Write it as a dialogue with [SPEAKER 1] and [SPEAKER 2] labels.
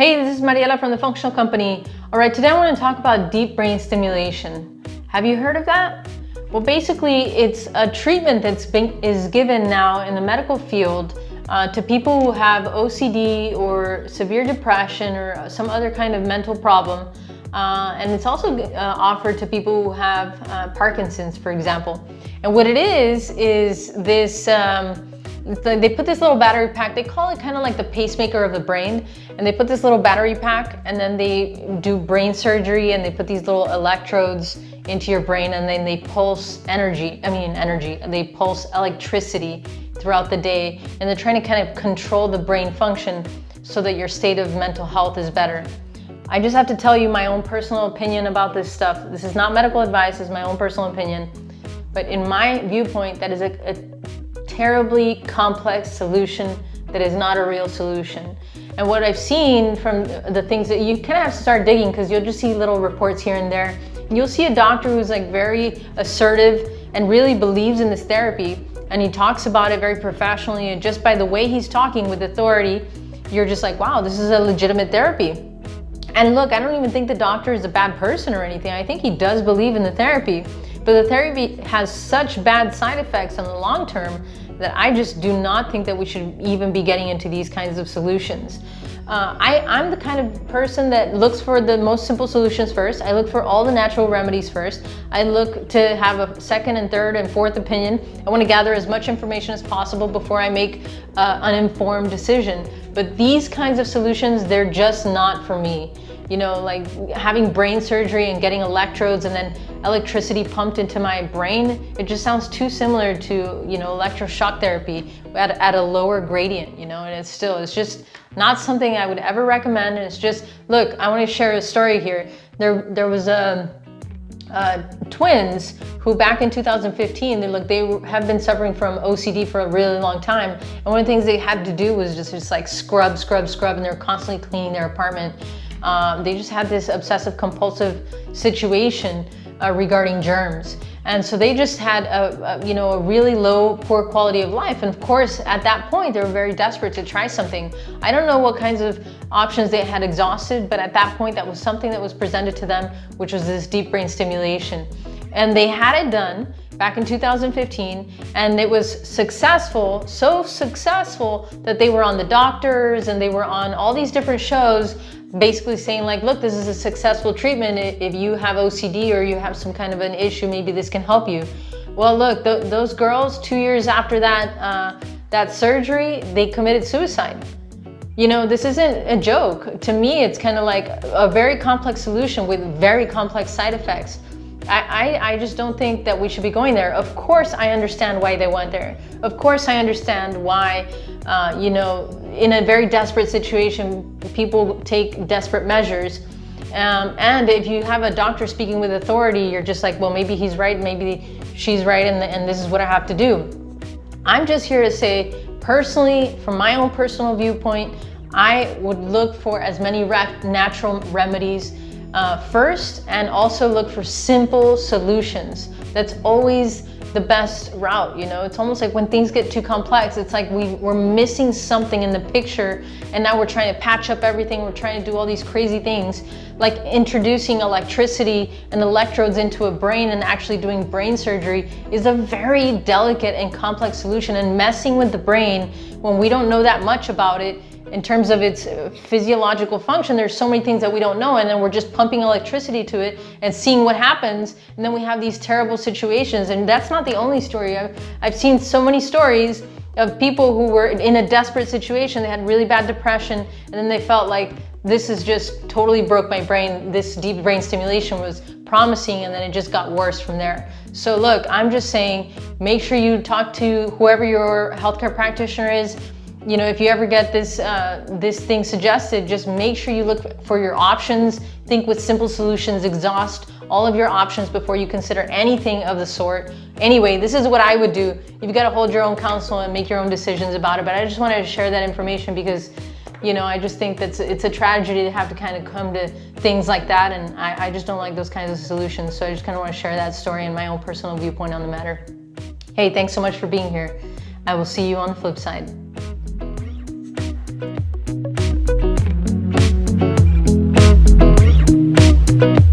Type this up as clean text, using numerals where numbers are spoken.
[SPEAKER 1] Hey, this is Mariela from the Functional Company. All right, today I want to talk about deep brain stimulation. Have you heard of that? Well, basically, it's a treatment is given now in the medical field to people who have OCD or severe depression or some other kind of mental problem. And it's also offered to people who have Parkinson's, for example. And what it is this, they put this little battery pack, they call it kind of like the pacemaker of the brain, and they put this little battery pack and then they do brain surgery and they put these little electrodes into your brain and then they pulse they pulse electricity throughout the day, and they're trying to kind of control the brain function so that your state of mental health is better. I just have to tell you my own personal opinion about this stuff. This is not medical advice, it's my own personal opinion. But in my viewpoint, that is a terribly complex solution that is not a real solution. And what I've seen from the things that you kind of have to start digging, because you'll just see little reports here and there. You'll see a doctor who's like very assertive and really believes in this therapy, and he talks about it very professionally, and just by the way he's talking with authority, you're just like, wow, this is a legitimate therapy. And look, I don't even think the doctor is a bad person or anything. I think he does believe in the therapy, but the therapy has such bad side effects in the long term that I just do not think that we should even be getting into these kinds of solutions. I'm the kind of person that looks for the most simple solutions first. I look for all the natural remedies first. I look to have a second and third and fourth opinion. I want to gather as much information as possible before I make an informed decision. But these kinds of solutions, they're just not for me. You know, like having brain surgery and getting electrodes and then electricity pumped into my brain, it just sounds too similar to, you know, electroshock therapy at a lower gradient, you know, and it's just not something I would ever recommend. And it's just, look, I want to share a story here. There was twins who back in 2015, they have been suffering from OCD for a really long time. And one of the things they had to do was just like scrub, and they're constantly cleaning their apartment. They just had this obsessive compulsive situation regarding germs. And so they just had a really low, poor quality of life. And of course, at that point, they were very desperate to try something. I don't know what kinds of options they had exhausted, but at that point, that was something that was presented to them, which was this deep brain stimulation. And they had it done back in 2015, and it was successful, so successful that they were on the doctors and they were on all these different shows basically saying like, look, this is a successful treatment. If you have OCD or you have some kind of an issue, maybe this can help you. Well, look, those girls 2 years after that surgery, they committed suicide. You know, this isn't a joke. To me, it's kind of like a very complex solution with very complex side effects. I just don't think that we should be going there. Of course, I understand why they went there. Of course, I understand why, in a very desperate situation, people take desperate measures. And if you have a doctor speaking with authority, you're just like, well, maybe he's right, maybe she's right, and this is what I have to do. I'm just here to say, personally, from my own personal viewpoint, I would look for as many natural remedies first, and also look for simple solutions. That's always the best route. You know, it's almost like when things get too complex, it's like we're missing something in the picture, and now we're trying to patch up everything. We're trying to do all these crazy things, like introducing electricity and electrodes into a brain and actually doing brain surgery is a very delicate and complex solution. And messing with the brain when we don't know that much about it in terms of its physiological function, there's so many things that we don't know, and then we're just pumping electricity to it and seeing what happens, and then we have these terrible situations. And that's not the only story. I've seen so many stories of people who were in a desperate situation. They had really bad depression, and then they felt like, this is just totally broke my brain. This deep brain stimulation was promising, and then it just got worse from there. So look, I'm just saying, make sure you talk to whoever your healthcare practitioner is. You know, if you ever get this thing suggested, just make sure you look for your options. Think with simple solutions, exhaust all of your options before you consider anything of the sort. Anyway, this is what I would do. You've got to hold your own counsel and make your own decisions about it. But I just wanted to share that information because, you know, I just think that it's a tragedy to have to kind of come to things like that. And I just don't like those kinds of solutions. So I just kind of want to share that story and my own personal viewpoint on the matter. Hey, thanks so much for being here. I will see you on the flip side. you.